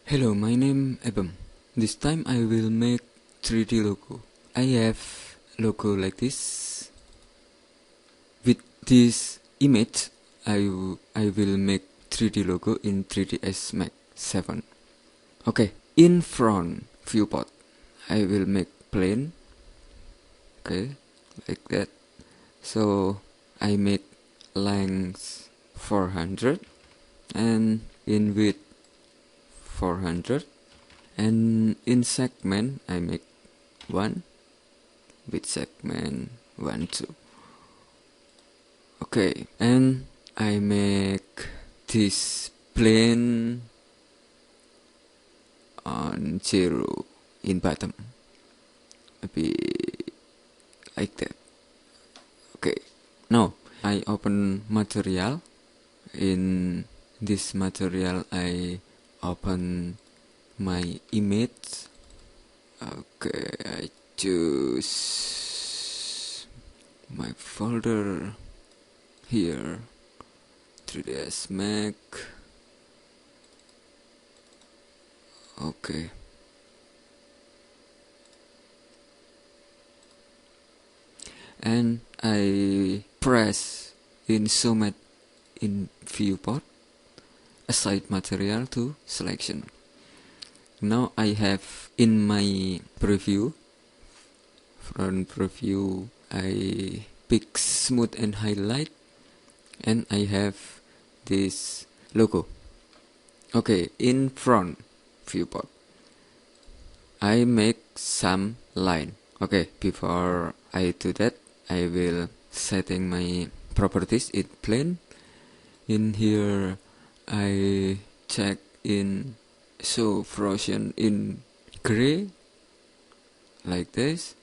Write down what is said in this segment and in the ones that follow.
Hello, my name Ebem. This time I will make 3D logo. I have logo like this. With this image, I will make 3D logo in 3ds Max 7. Okay, in front viewport, I will make plane. Okay, like that. So I made length 400 and in width 400, and in segment I make 1 with segment 1 2. Okay, and I make this plane on 0 in bottom, maybe like that. Okay, now I open material. In this material I open my image. Okay, I choose my folder here, 3ds Max. Okay, and I press in Summate in viewport, assign material to selection. Now I have in my preview, front preview, I pick smooth and highlight, and I have this logo. Okay, in front viewport, I make some line. Okay, before I do that, I will setting my properties in plane. In here, I check in show frozen in gray, like this,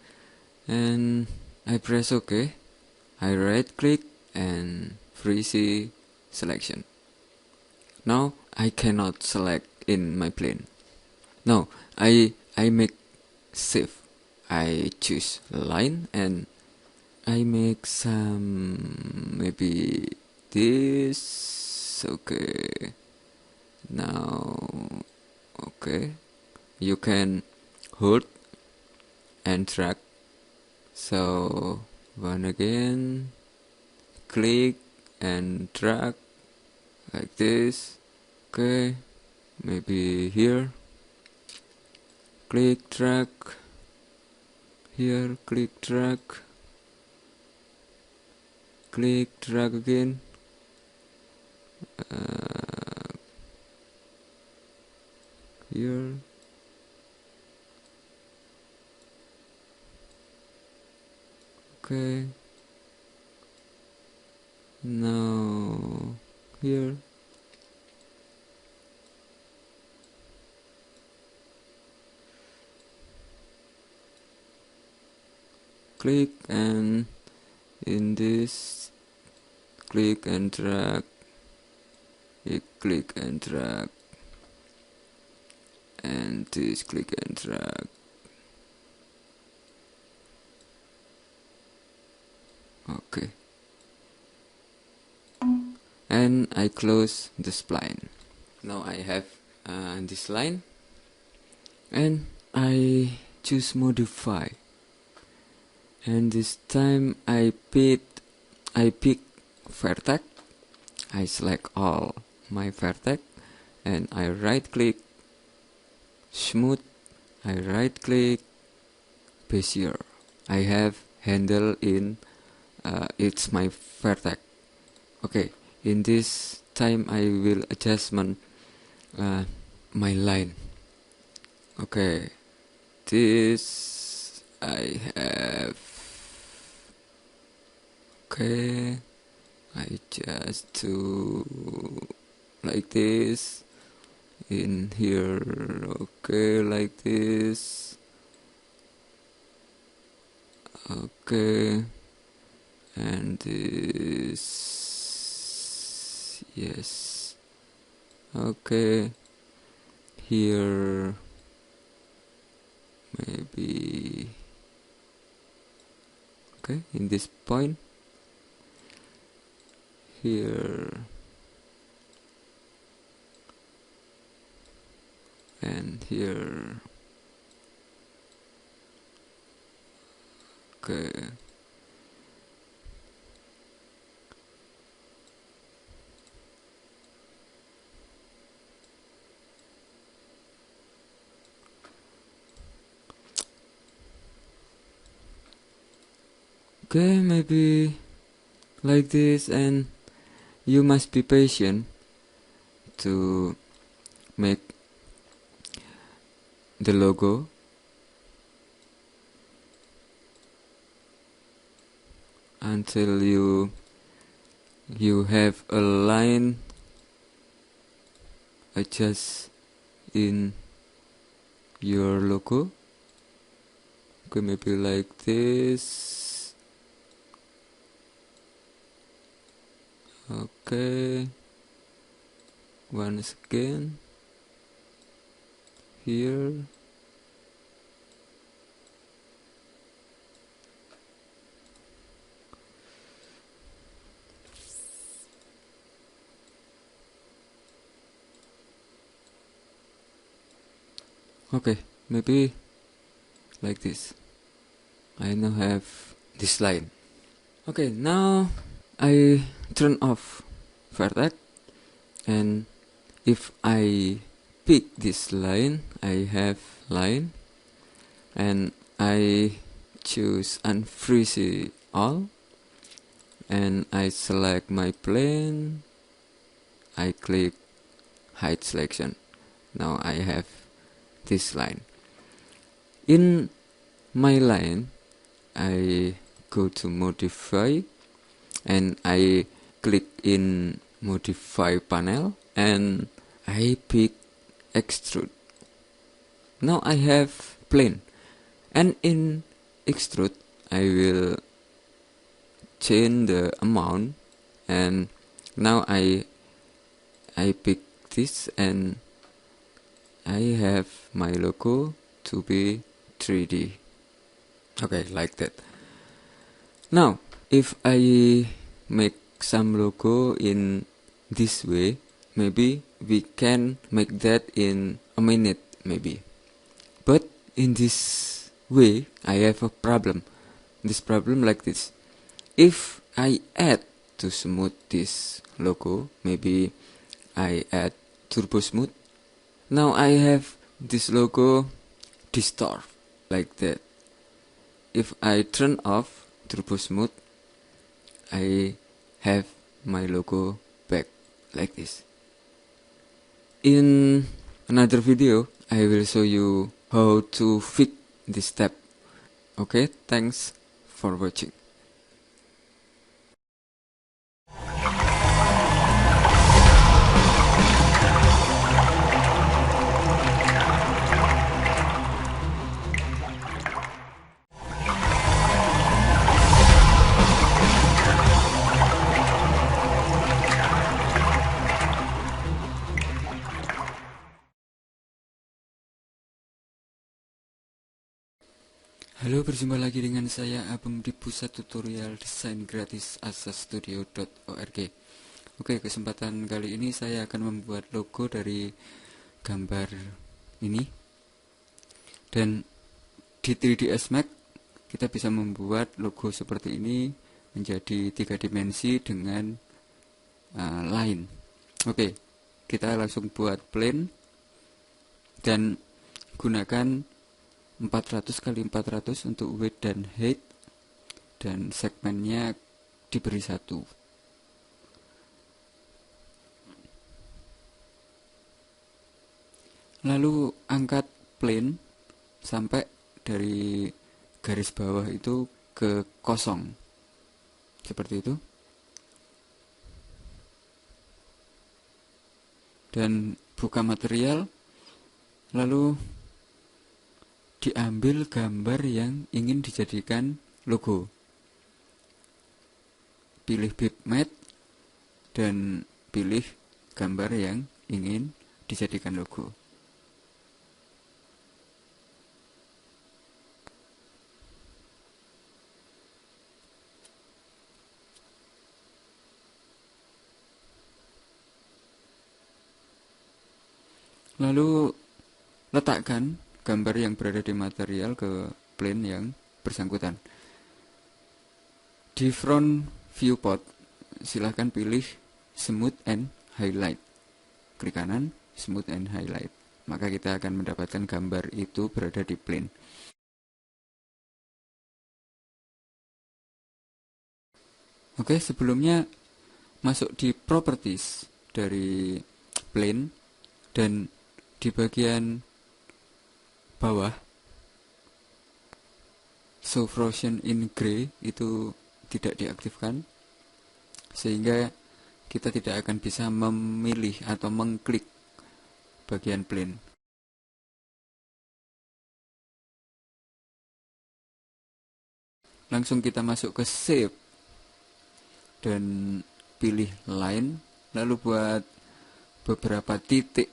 and I press OK. I right click and freeze selection. Now I cannot select in my plane. Now I make shift. I choose line and I make some, maybe this. Okay, now okay, you can hold and drag. So one again, click and drag like this. Okay, maybe here, click, drag, here, click, drag, click, drag again, here, okay, now here, click, and in this, click and drag, click and drag, and this, click and drag. Okay, and I close the spline. Now I have this line, and I choose modify, and this time I pick vertex. I select all my vertex and I right click smooth, I right click bezier. I have handle in it's my vertex. Okay, in this time I will adjustment my line. Okay, this I have. Okay, I just do like this in here. Okay, like this. Okay, and this, yes. Okay, here maybe. Okay, in this point here and here. Okay. Okay, maybe like this, and you must be patient to make the logo. Until you have a line adjust in your logo. Okay, maybe like this. Okay, once again here. Okay, maybe like this. I now have this line. Okay, now I turn off Vertex, and if I pick this line, I have line, and I choose unfreeze all, and I select my plane. I click hide selection. Now I have this line. In my line, I go to modify, and I click in modify panel, and I pick extrude. Now I have plane, and in extrude I will change the amount, and now I pick this, and I have my logo to be 3D. Okay, like that. Now if I make some logo in this way, maybe we can make that in a minute maybe. But in this way I have a problem. This problem like this. If I add to smooth this logo, maybe I add turbo smooth. Now I have this logo distort like that. If I turn off turbo smooth, I have my logo back like this. In another video, I will show you how to fix this step. Okay, thanks for watching. Halo, berjumpa lagi dengan saya Abem di pusat tutorial desain gratis asastudio.org. Oke, kesempatan kali ini saya akan membuat logo dari gambar ini. Dan di 3ds Max kita bisa membuat logo seperti ini menjadi 3 dimensi dengan line. Oke, kita langsung buat plane dan gunakan 400 x 400 untuk width dan height, dan segmennya diberi 1. Lalu angkat plane sampai dari garis bawah itu ke kosong seperti itu, dan buka material, lalu diambil gambar yang ingin dijadikan logo. Pilih bitmap dan pilih gambar yang ingin dijadikan logo. Lalu letakkan gambar yang berada di material ke plane yang bersangkutan. Di front viewport, silahkan pilih Smooth and Highlight. Klik kanan, Smooth and Highlight. Maka kita akan mendapatkan gambar itu berada di plane. Oke, sebelumnya masuk di Properties dari plane, dan di bagian bawah Show Frozen in Gray itu tidak diaktifkan, sehingga kita tidak akan bisa memilih atau mengklik bagian plane. Langsung kita masuk ke Shape dan pilih Line, lalu buat beberapa titik,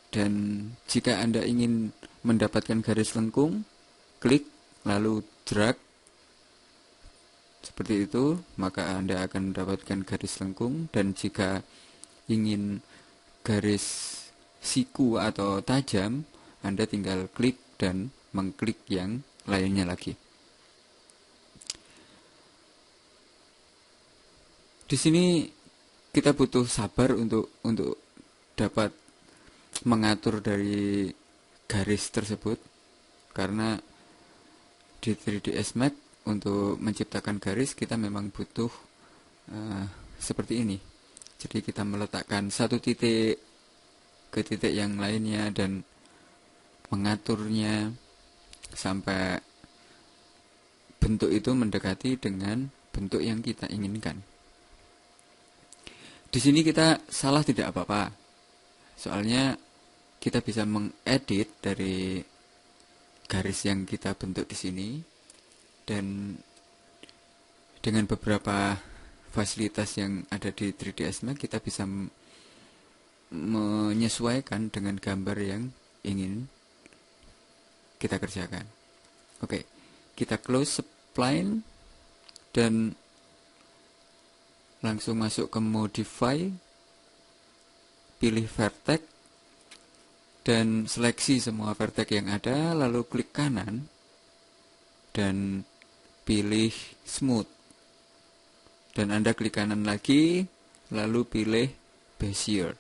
dan jika Anda ingin mendapatkan garis lengkung, klik lalu drag seperti itu, maka Anda akan mendapatkan garis lengkung. Dan jika ingin garis siku atau tajam, Anda tinggal klik dan mengklik yang lainnya lagi. Di sini kita butuh sabar untuk dapat mengatur dari garis tersebut, karena di 3ds Max untuk menciptakan garis kita memang butuh seperti ini. Jadi kita meletakkan satu titik ke titik yang lainnya dan mengaturnya sampai bentuk itu mendekati dengan bentuk yang kita inginkan. Di sini kita salah tidak apa-apa, soalnya kita bisa mengedit dari garis yang kita bentuk di sini, dan dengan beberapa fasilitas yang ada di 3ds Max kita bisa menyesuaikan dengan gambar yang ingin kita kerjakan. Oke, kita close spline dan langsung masuk ke Modify, pilih Vertex dan seleksi semua vertex yang ada, lalu klik kanan dan pilih Smooth, dan Anda klik kanan lagi lalu pilih Bezier.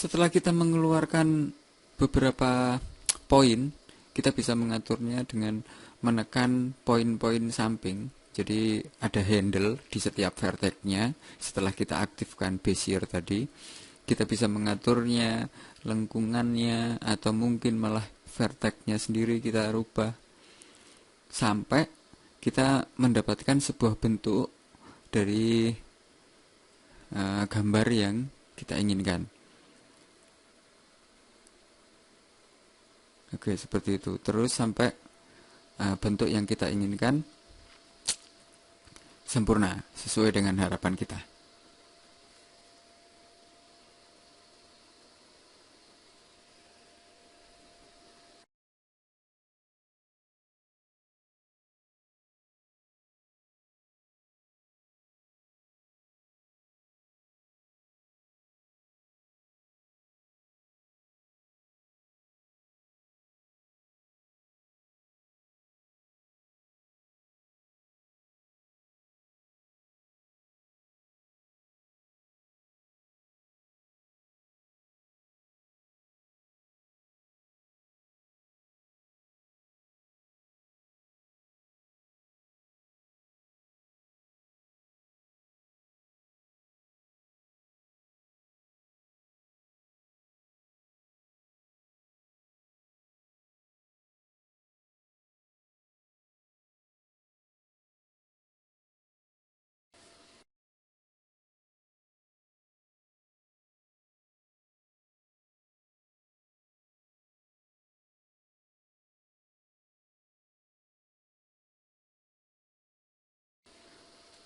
Setelah kita mengeluarkan beberapa poin, kita bisa mengaturnya dengan menekan poin-poin samping. Jadi ada handle di setiap vertexnya. Setelah kita aktifkan Bezier tadi, kita bisa mengaturnya, lengkungannya, atau mungkin malah vertexnya sendiri kita rubah sampai kita mendapatkan sebuah bentuk dari gambar yang kita inginkan. Oke, seperti itu. Terus sampai bentuk yang kita inginkan sempurna sesuai dengan harapan kita.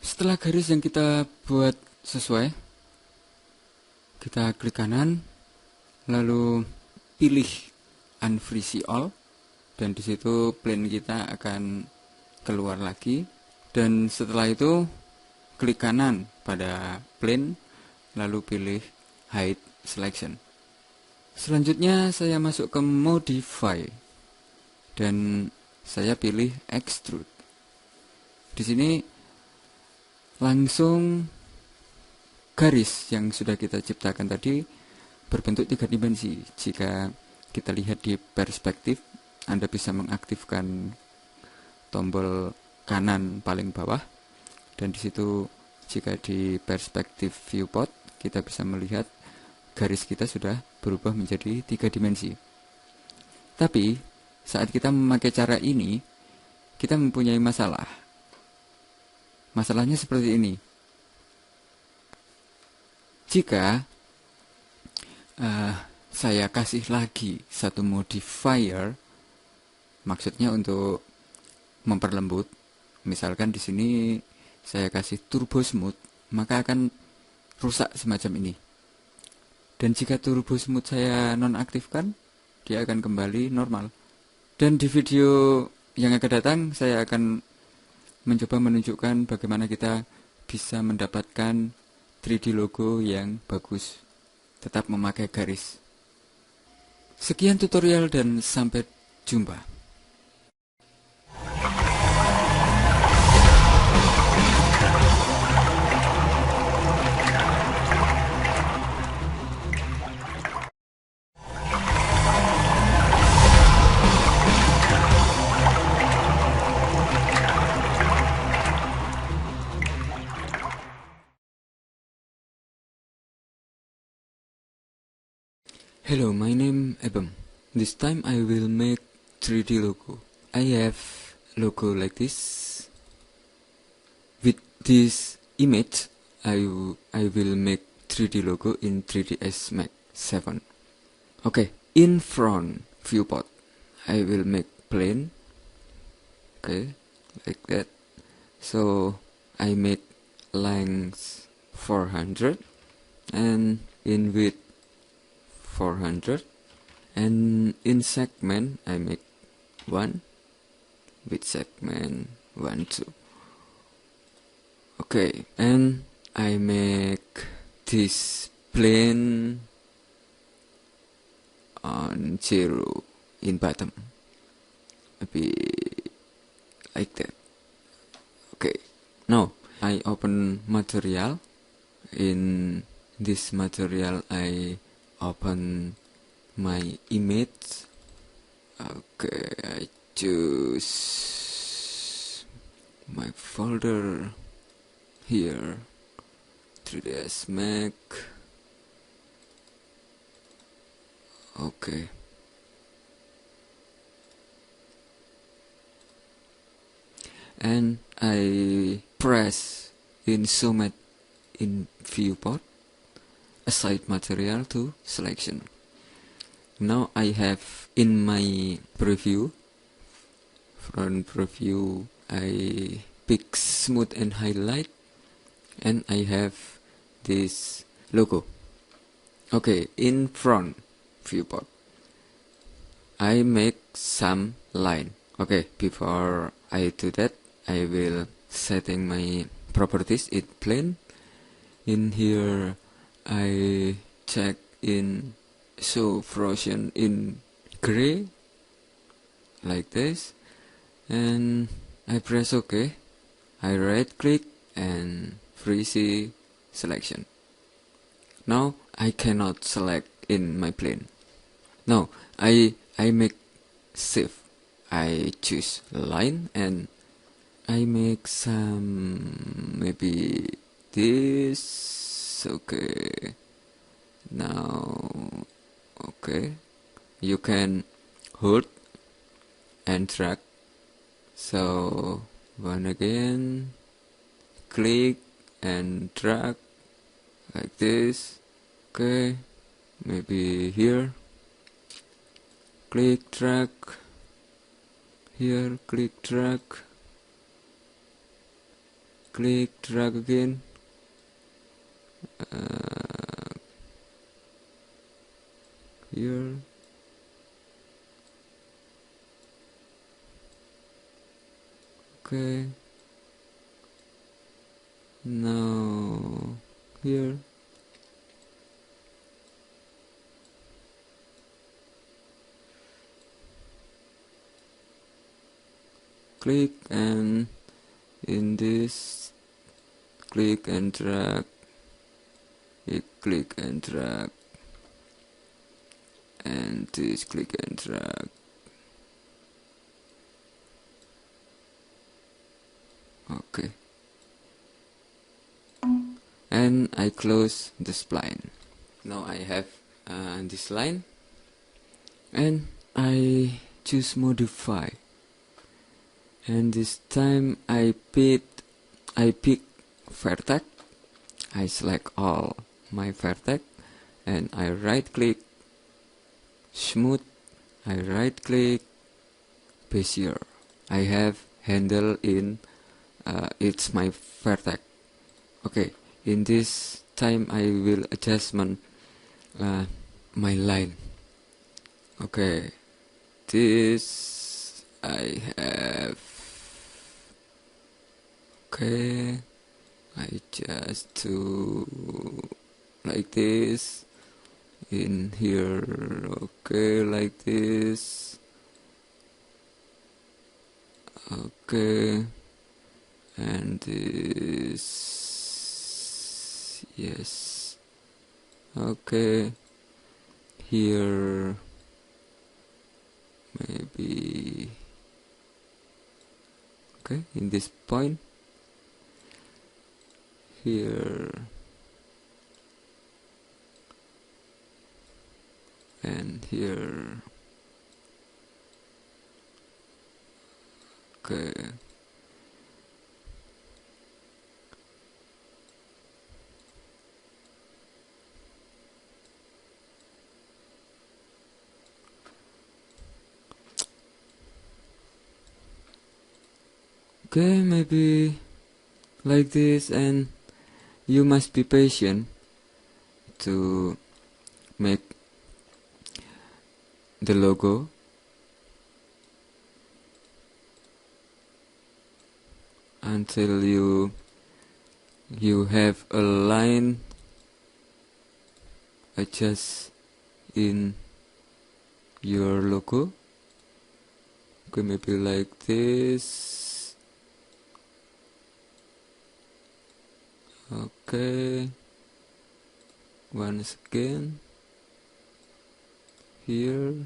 Setelah garis yang kita buat sesuai, kita klik kanan, lalu pilih unfreeze all, dan disitu plane kita akan keluar lagi. Dan setelah itu klik kanan pada plane, lalu pilih hide selection. Selanjutnya saya masuk ke modify dan saya pilih extrude. Di sini langsung garis yang sudah kita ciptakan tadi berbentuk 3 dimensi. Jika kita lihat di perspektif, Anda bisa mengaktifkan tombol kanan paling bawah, dan di situ jika di perspektif viewport kita bisa melihat garis kita sudah berubah menjadi 3 dimensi. Tapi saat kita memakai cara ini, kita mempunyai masalah. Masalahnya seperti ini. Jika saya kasih lagi satu modifier, maksudnya untuk memperlembut, misalkan di sini saya kasih turbo smooth, maka akan rusak semacam ini. Dan jika turbo smooth saya nonaktifkan, dia akan kembali normal. Dan di video yang akan datang, saya akan mencoba menunjukkan bagaimana kita bisa mendapatkan 3D logo yang bagus, tetap memakai garis. Sekian tutorial dan sampai jumpa. Hello, my name Ebem. This time I will make 3D logo. I have logo like this. With this image, I will make 3D logo in 3ds Max 7. Okay, in front viewport, I will make plane. Okay, like that. So I made length 400 and in width 400, and in segment I make 1 with segment 1 2. Okay, and I make this plane on 0 in bottom, maybe like that. Okay, now I open material. In this material I open my image. Okay, I choose my folder here, 3ds Max. Okay, and I press insert in viewport, assign material to selection. Now I have in my preview, front preview, I pick smooth and highlight, and I have this logo. Okay, in front viewport, I make some line. Okay, before I do that, I will setting my properties in plane. In here I check in show frozen in gray like this, and I press OK. I right click and freeze selection. Now I cannot select in my plane. Now I make shift. I choose line and I make some, maybe this. Okay, now okay, you can hold and drag. So one again, click and drag like this. Okay, maybe here, click drag, here click drag, click, drag again. Here. Okay. Now here. Click, and in this click and drag, click and drag, and this click and drag. Okay, and I close the spline. Now I have this line, and I choose modify, and this time I pick vertex. I select all my vertex, and I right click, smooth. I right click, bezier. I have handle in it's my vertex. Okay, in this time I will adjustment my line. Okay, this I have. Okay, I just do like this in here. Okay, like this. Okay, and this, yes. Okay, here maybe. Okay, in this point here, and here. Okay, okay, maybe like this, and you must be patient to make the logo. Until you have a line adjust in your logo. Okay, maybe like this. Okay, once again here.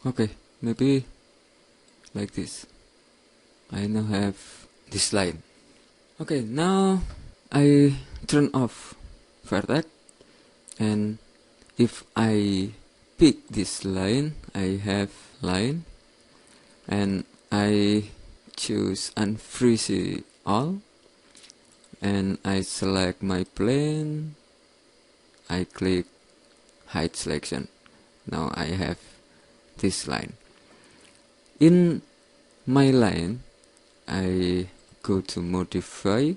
Okay, maybe like this. I now have this line. Okay, now I turn off vertex, and if I pick this line, I have line, and I choose unfreeze all, and I select my plane. I click hide selection. Now I have this line. In my line, I go to modify,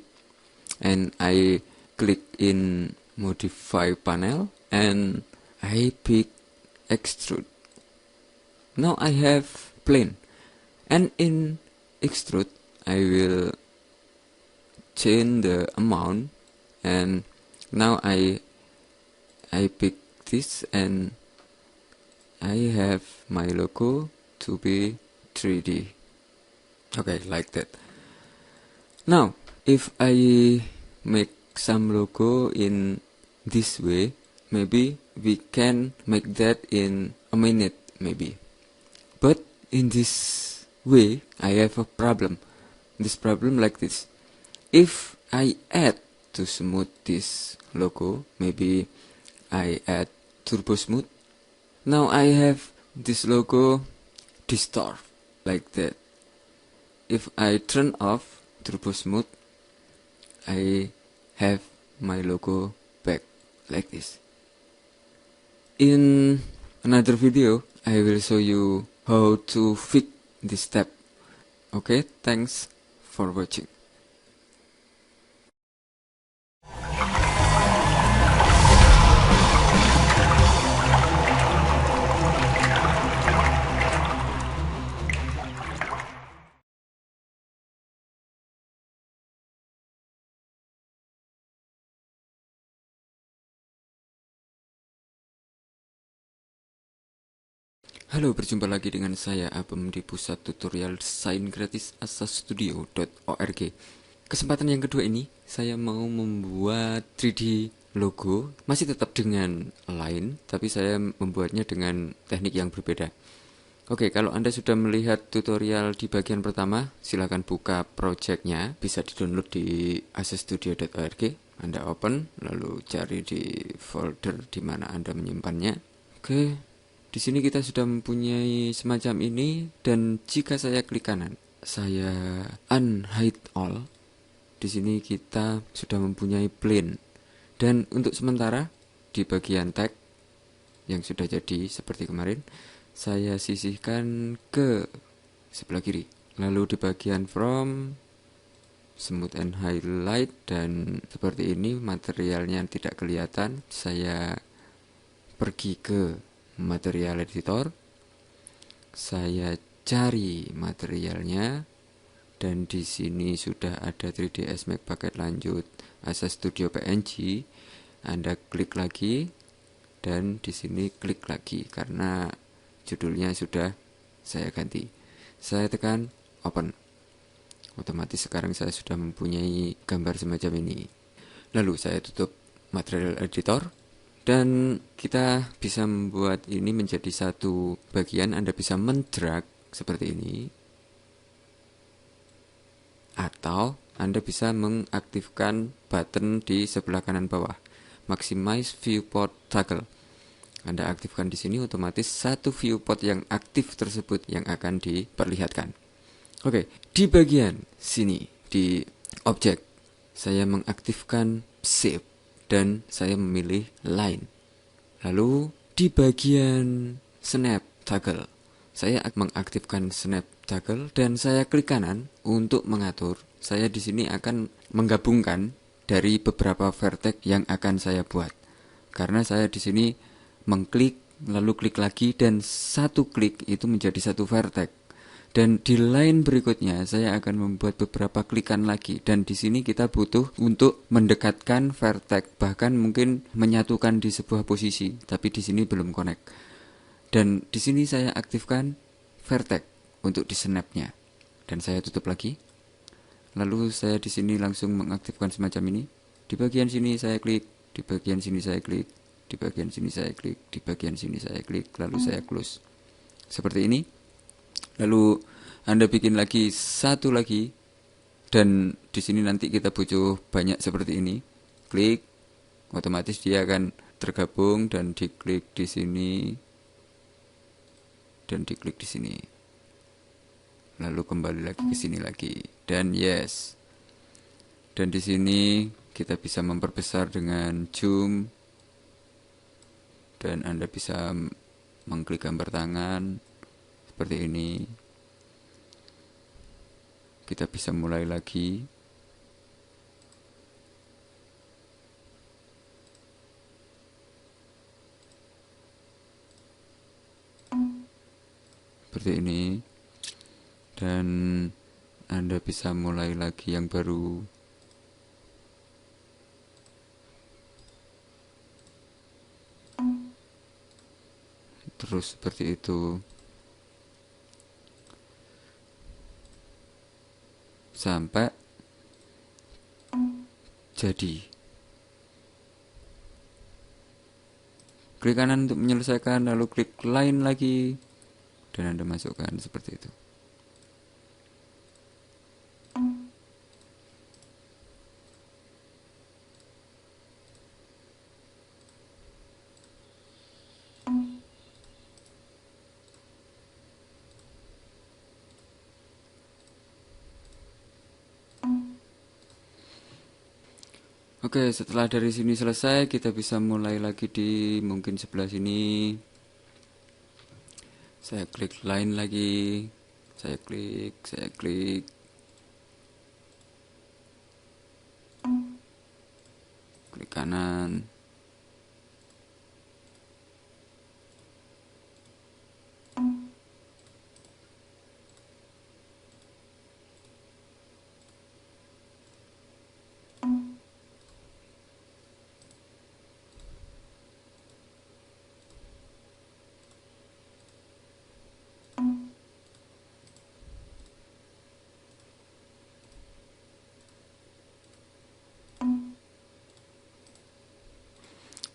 and I click in modify panel, and I pick extrude. Now I have plane, and in extrude I will change the amount, and now I pick this, and I have my logo to be 3D. Okay, like that. Now, if I make some logo in this way, maybe we can make that in a minute, maybe. But in this way, I have a problem. This problem like this. If I add to smooth this logo, maybe I add turbo smooth. Now I have this logo distort like that. If I turn off turbo smooth, I have my logo back like this. In another video, I will show you how to fix this step. Okay, thanks for watching. Halo, berjumpa lagi dengan saya Abem di pusat tutorial desain gratis asastudio.org. Kesempatan yang kedua ini saya mau membuat 3D logo, masih tetap dengan line, tapi saya membuatnya dengan teknik yang berbeda. Oke, kalau Anda sudah melihat tutorial di bagian pertama, silakan buka projectnya, bisa di-download di asastudio.org. Anda open, lalu cari di folder di mana Anda menyimpannya. Oke. Di sini kita sudah mempunyai semacam ini, dan jika saya klik kanan, saya unhide all. Di sini kita sudah mempunyai plane. Dan untuk sementara di bagian tag yang sudah jadi seperti kemarin, saya sisihkan ke sebelah kiri. Lalu di bagian from, smooth and highlight, dan seperti ini materialnya tidak kelihatan. Saya pergi ke material editor, saya cari materialnya, dan di sini sudah ada 3ds Max paket lanjut Asas Studio PNG. Anda klik lagi, dan di sini klik lagi karena judulnya sudah saya ganti. Saya tekan open. Otomatis sekarang saya sudah mempunyai gambar semacam ini. Lalu saya tutup material editor, dan kita bisa membuat ini menjadi satu bagian. Anda bisa mendrag seperti ini, atau Anda bisa mengaktifkan button di sebelah kanan bawah, Maximize Viewport Toggle. Anda aktifkan di sini, otomatis satu viewport yang aktif tersebut yang akan diperlihatkan. Oke, di bagian sini di objek, saya mengaktifkan shape dan saya memilih line. Lalu di bagian snap toggle, saya mengaktifkan snap toggle dan saya klik kanan untuk mengatur. Saya di sini akan menggabungkan dari beberapa vertex yang akan saya buat. Karena saya di sini mengklik lalu klik lagi, dan satu klik itu menjadi satu vertex. Dan di line berikutnya saya akan membuat beberapa klikan lagi, dan di sini kita butuh untuk mendekatkan vertex, bahkan mungkin menyatukan di sebuah posisi, tapi di sini belum connect. Dan di sini saya aktifkan vertex untuk di snapnya, dan saya tutup lagi. Lalu saya di sini langsung mengaktifkan semacam ini. Di bagian sini saya klik, di bagian sini saya klik, di bagian sini saya klik, di bagian sini saya klik, lalu saya close. Seperti ini. Lalu Anda bikin lagi satu lagi, dan di sini nanti kita butuh banyak seperti ini. Klik, otomatis dia akan tergabung, dan diklik di sini dan diklik di sini. Lalu kembali lagi ke sini lagi, dan yes. Dan di sini kita bisa memperbesar dengan zoom, dan Anda bisa mengklik gambar tangan seperti ini. Kita bisa mulai lagi. Seperti ini. Dan Anda bisa mulai lagi yang baru. Terus seperti itu sampai jadi. Klik kanan untuk menyelesaikan, lalu klik line lagi, dan Anda masukkan seperti itu. Oke, setelah dari sini selesai, kita bisa mulai lagi di mungkin sebelah sini. Saya klik line lagi. Saya klik kanan.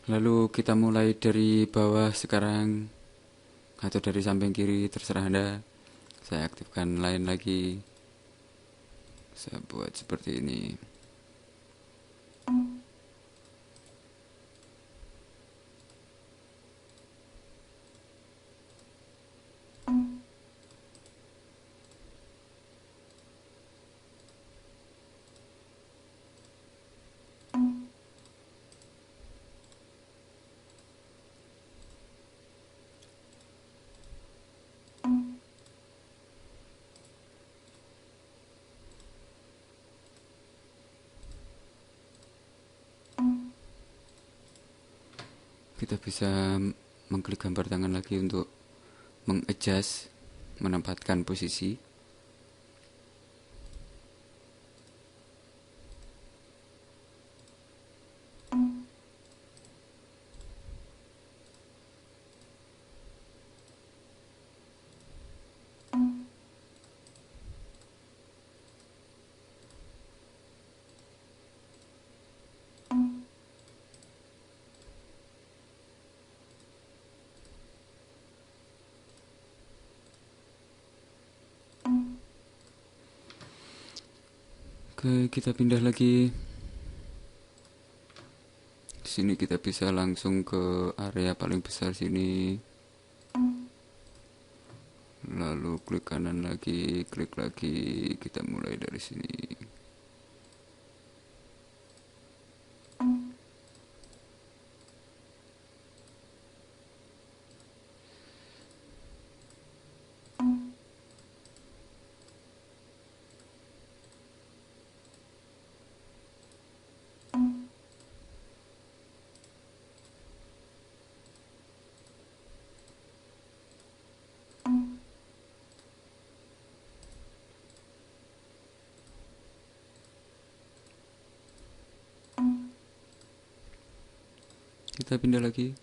Lalu kita mulai dari bawah sekarang atau dari samping kiri, terserah Anda. Saya aktifkan line lagi. Saya buat seperti ini. Kita bisa mengklik gambar tangan lagi untuk mengadjust, menempatkan posisi. Oke, kita pindah lagi. Di sini kita bisa langsung ke area paling besar sini. Lalu klik kanan lagi, klik lagi. Kita mulai dari sini. Kita pindah lagi.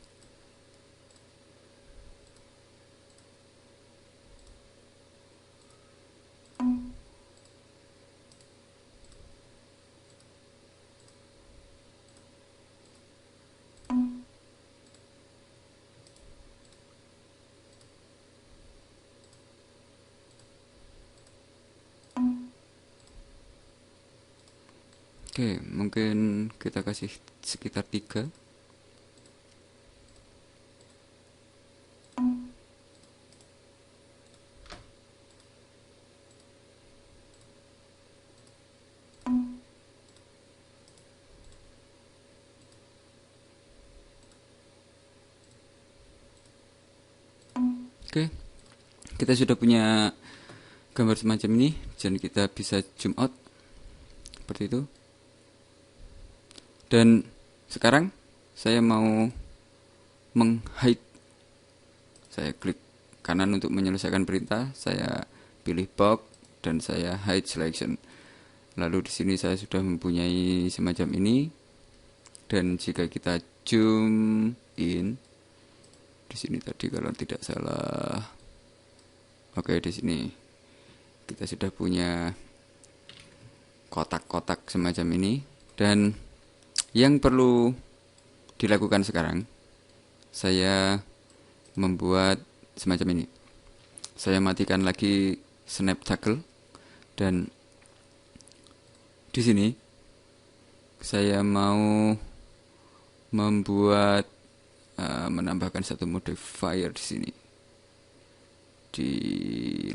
Oke, mungkin kita kasih sekitar 3. Oke, kita sudah punya gambar semacam ini, dan kita bisa zoom out seperti itu. Dan sekarang saya mau menghide. Saya klik kanan untuk menyelesaikan perintah. Saya pilih box dan saya hide selection. Lalu di sini saya sudah mempunyai semacam ini. Dan jika kita zoom in, di sini tadi kalau tidak salah, oke, di sini kita sudah punya kotak-kotak semacam ini. Dan yang perlu dilakukan sekarang, saya membuat semacam ini. Saya matikan lagi snap toggle, dan di sini saya mau membuat menambahkan satu modifier di sini. Di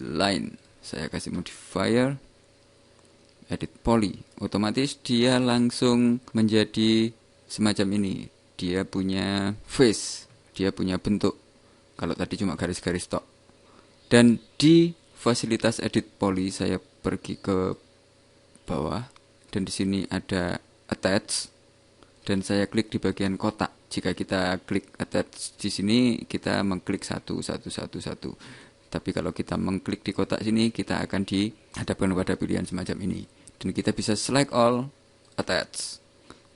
line saya kasih modifier edit poly, otomatis dia langsung menjadi semacam ini. Dia punya face, dia punya bentuk. Kalau tadi cuma garis-garis tok. Dan di fasilitas edit poly saya pergi ke bawah dan di sini ada attach dan saya klik di bagian kotak. Jika kita klik attach di sini kita mengklik satu. Tapi kalau kita mengklik di kotak sini kita akan dihadapkan pada pilihan semacam ini dan kita bisa select all, attach.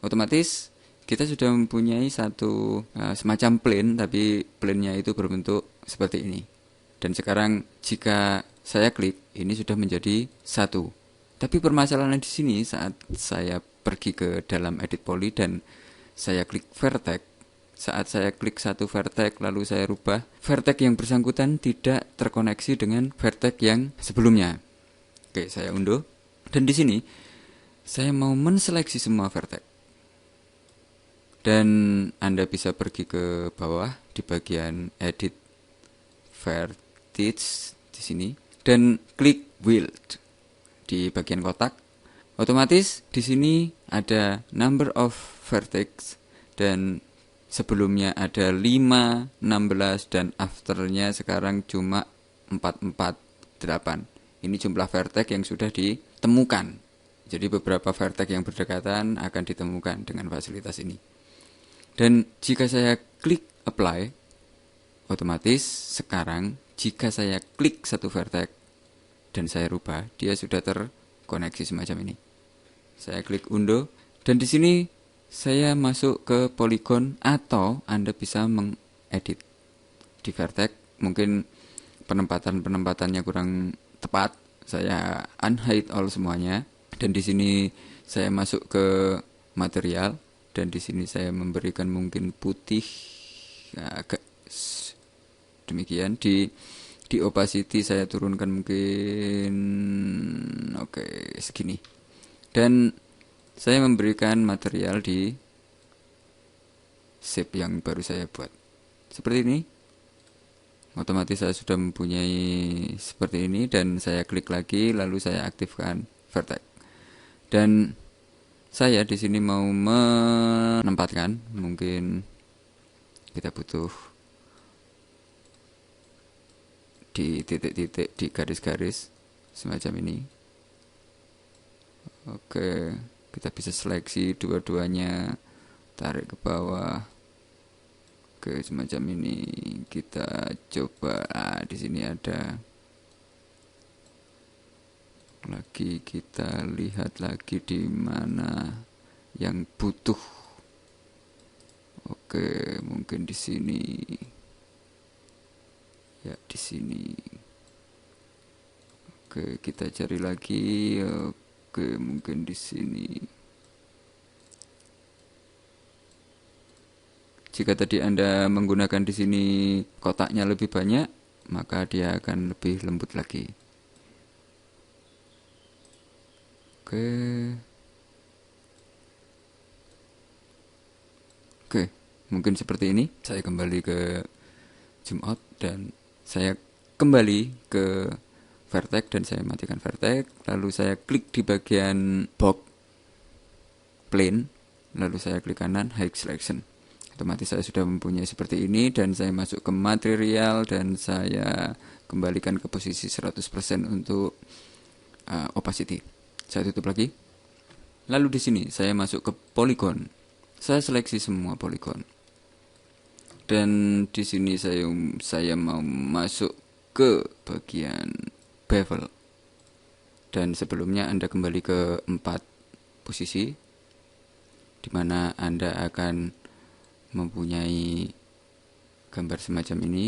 Otomatis kita sudah mempunyai satu semacam plane, tapi plane-nya itu berbentuk seperti ini. Dan sekarang jika saya klik, ini sudah menjadi satu. Tapi permasalahan di sini saat saya pergi ke dalam edit poly dan saya klik vertex. Saat saya klik satu vertex lalu saya rubah, vertex yang bersangkutan tidak terkoneksi dengan vertex yang sebelumnya. Oke, saya unduh. Dan di sini saya mau menseleksi semua vertex. Dan Anda bisa pergi ke bawah di bagian edit vertex di sini dan klik wild di bagian kotak. Otomatis di sini ada number of vertex dan sebelumnya ada 5, 16 dan afternya sekarang cuma 448. Ini jumlah vertex yang sudah ditemukan. Jadi beberapa vertex yang berdekatan akan ditemukan dengan fasilitas ini. Dan jika saya klik apply, otomatis sekarang jika saya klik satu vertex dan saya rubah, dia sudah terkoneksi semacam ini. Saya klik undo dan di sini saya masuk ke polygon atau Anda bisa mengedit di vertex. Mungkin penempatannya kurang tepat. Saya unhide all semuanya dan di sini saya masuk ke material dan di sini saya memberikan mungkin putih agak demikian. Di opacity saya turunkan mungkin segini. Dan saya memberikan material di shape yang baru saya buat. Seperti ini. Otomatis saya sudah mempunyai seperti ini dan saya klik lagi lalu saya aktifkan vertex. Dan saya di sini mau menempatkan, mungkin kita butuh di titik-titik, di garis-garis semacam ini. Oke, kita bisa seleksi dua-duanya, tarik ke bawah. Oke, semacam ini. Kita coba di sini ada lagi, kita lihat lagi di mana yang butuh. Oke, mungkin di sini. Ya, di sini. Oke, kita cari lagi. Oke, mungkin di sini. Jika tadi Anda menggunakan di sini kotaknya lebih banyak, maka dia akan lebih lembut lagi. Oke, mungkin seperti ini. Saya kembali ke zoom out dan saya kembali ke vertex dan saya matikan vertex. Lalu saya klik di bagian box plane, lalu saya klik kanan hide selection. Otomatis saya sudah mempunyai seperti ini dan saya masuk ke material dan saya kembalikan ke posisi 100% untuk opacity. Saya tutup lagi. Lalu di sini saya masuk ke polygon. Saya seleksi semua polygon. Dan di sini saya mau masuk ke bagian bevel. Dan sebelumnya Anda kembali ke 4 posisi di mana Anda akan mempunyai gambar semacam ini.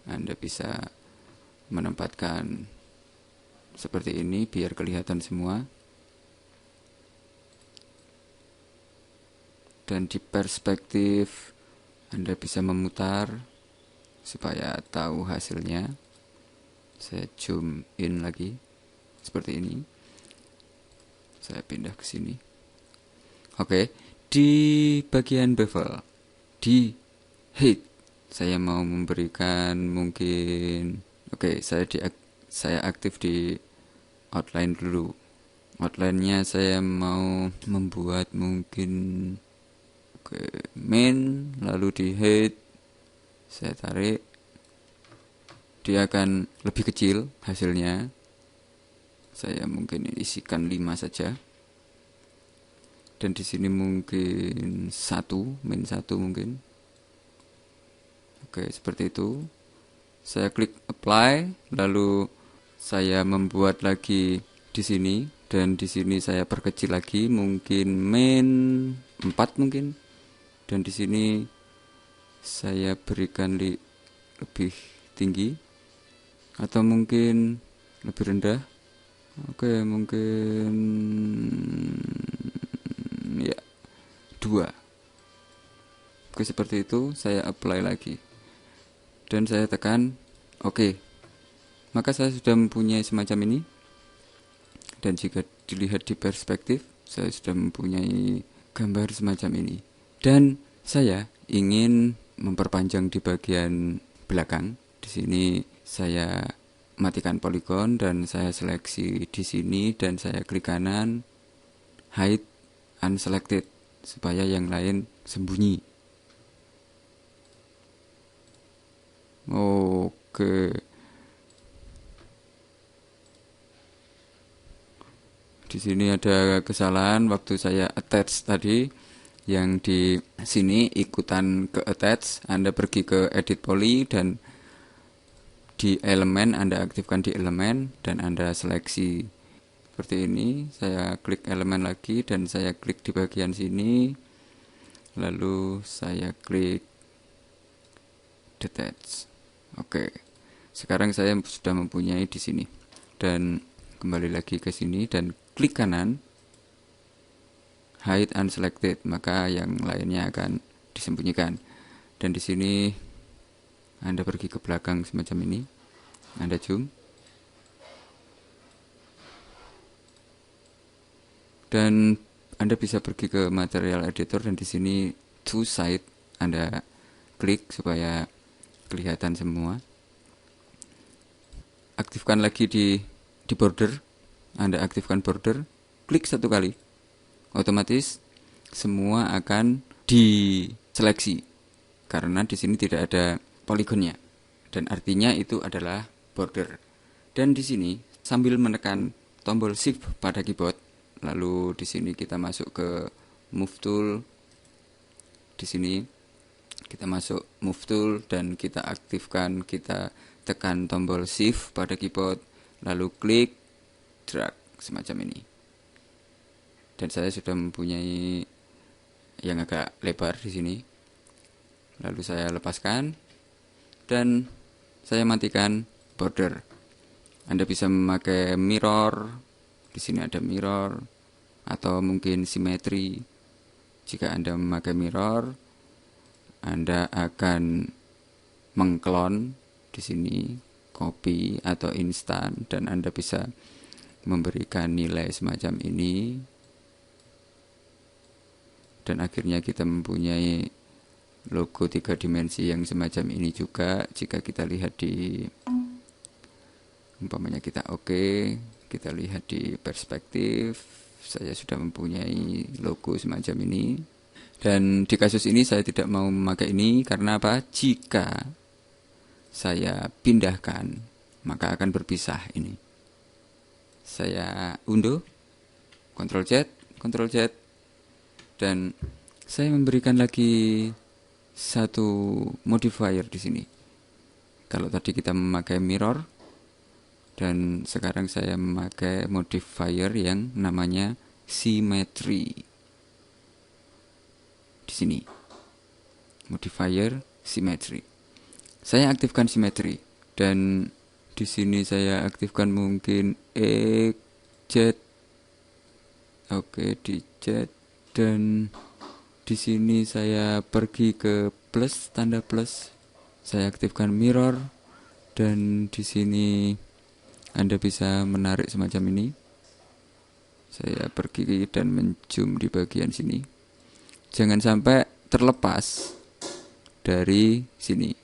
Anda bisa menempatkan seperti ini biar kelihatan semua. Dan di perspektif Anda bisa memutar supaya tahu hasilnya. Saya zoom in lagi seperti ini. Saya pindah ke sini. Oke, di bagian bevel, di height, saya mau memberikan mungkin saya aktif di outline dulu. Outline-nya saya mau membuat mungkin main, lalu di head saya tarik, dia akan lebih kecil hasilnya. Saya mungkin isikan 5 saja. Dan di sini mungkin main 1 mungkin. Oke, seperti itu. Saya klik apply, lalu saya membuat lagi di sini, dan di sini saya perkecil lagi, mungkin main 4 mungkin. Dan di sini saya berikan lebih tinggi atau mungkin lebih rendah. Oke, mungkin ya 2. Oke, seperti itu. Saya apply lagi dan saya tekan oke. Maka saya sudah mempunyai semacam ini. Dan jika dilihat di perspektif, saya sudah mempunyai gambar semacam ini. Dan saya ingin memperpanjang di bagian belakang. Di sini saya matikan polygon dan saya seleksi di sini dan saya klik kanan, hide unselected, supaya yang lain sembunyi. Oke. Di sini ada kesalahan waktu saya attach tadi. Yang di sini ikutan ke attach, Anda pergi ke edit poly dan di elemen Anda aktifkan di elemen dan Anda seleksi seperti ini. Saya klik elemen lagi dan saya klik di bagian sini, lalu saya klik detach. Oke, sekarang saya sudah mempunyai di sini. Dan kembali lagi ke sini dan klik kanan, hide unselected, maka yang lainnya akan disembunyikan. Dan di sini Anda pergi ke belakang semacam ini, Anda zoom, dan Anda bisa pergi ke material editor dan di sini two side Anda klik supaya kelihatan semua. Aktifkan lagi di border, Anda aktifkan border, klik 1 kali, otomatis semua akan diseleksi karena di sini tidak ada poligonnya dan artinya itu adalah border. Dan di sini sambil menekan tombol shift pada keyboard, lalu di sini kita masuk ke move tool. Di sini kita masuk move tool dan kita aktifkan, kita tekan tombol shift pada keyboard, lalu klik drag semacam ini. Dan saya sudah mempunyai yang agak lebar di sini. Lalu saya lepaskan dan saya matikan border. Anda bisa memakai mirror. Di sini ada mirror atau mungkin simetri. Jika Anda memakai mirror, Anda akan mengklon di sini, copy atau instan, dan Anda bisa memberikan nilai semacam ini. Dan akhirnya kita mempunyai logo 3 dimensi yang semacam ini juga. Jika kita lihat di umpamanya kita kita lihat di perspektif, saya sudah mempunyai logo semacam ini. Dan di kasus ini saya tidak mau memakai ini karena apa? Jika saya pindahkan, maka akan berpisah ini. Saya undo, Ctrl Z, dan saya memberikan lagi satu modifier di sini. Kalau tadi kita memakai mirror, dan sekarang saya memakai modifier yang namanya symmetry. Di sini, modifier symmetry. Saya aktifkan symmetry dan di sini saya aktifkan mungkin Z. Oke, di Z, dan di sini saya pergi ke plus, tanda plus. Saya aktifkan mirror dan di sini Anda bisa menarik semacam ini. Saya pergi dan menzoom di bagian sini. Jangan sampai terlepas dari sini.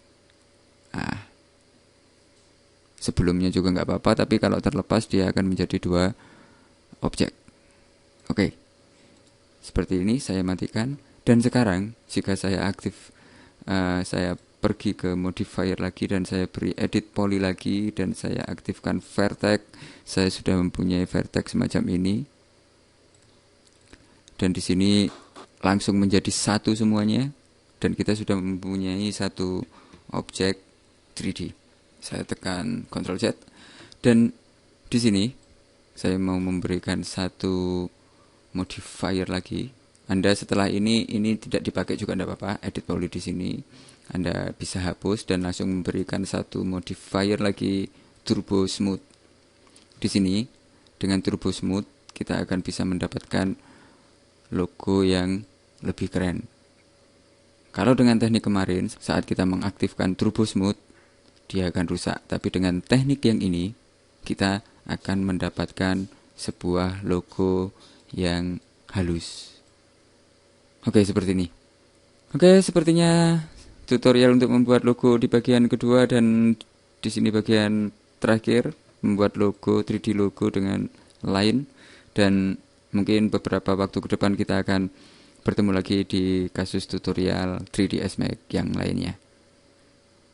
Sebelumnya juga nggak apa-apa, tapi kalau terlepas dia akan menjadi 2 objek. Oke, seperti ini saya matikan. Dan sekarang jika saya aktif, saya pergi ke modifier lagi dan saya beri edit poly lagi dan saya aktifkan vertex. Saya sudah mempunyai vertex semacam ini. Dan di sini langsung menjadi satu semuanya dan kita sudah mempunyai satu objek 3D. Saya tekan Ctrl Z dan di sini saya mau memberikan satu modifier lagi. Anda setelah ini tidak dipakai juga tidak apa-apa, edit poly di sini. Anda bisa hapus dan langsung memberikan satu modifier lagi, turbo smooth. Di sini dengan turbo smooth kita akan bisa mendapatkan logo yang lebih keren. Kalau dengan teknik kemarin saat kita mengaktifkan turbo smooth dia akan rusak, tapi dengan teknik yang ini kita akan mendapatkan sebuah logo yang halus. Oke, seperti ini. Oke, sepertinya tutorial untuk membuat logo di bagian kedua dan di sini bagian terakhir membuat logo 3D logo dengan line, dan mungkin beberapa waktu ke depan kita akan bertemu lagi di kasus tutorial 3ds Max yang lainnya.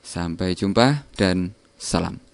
Sampai jumpa dan salam.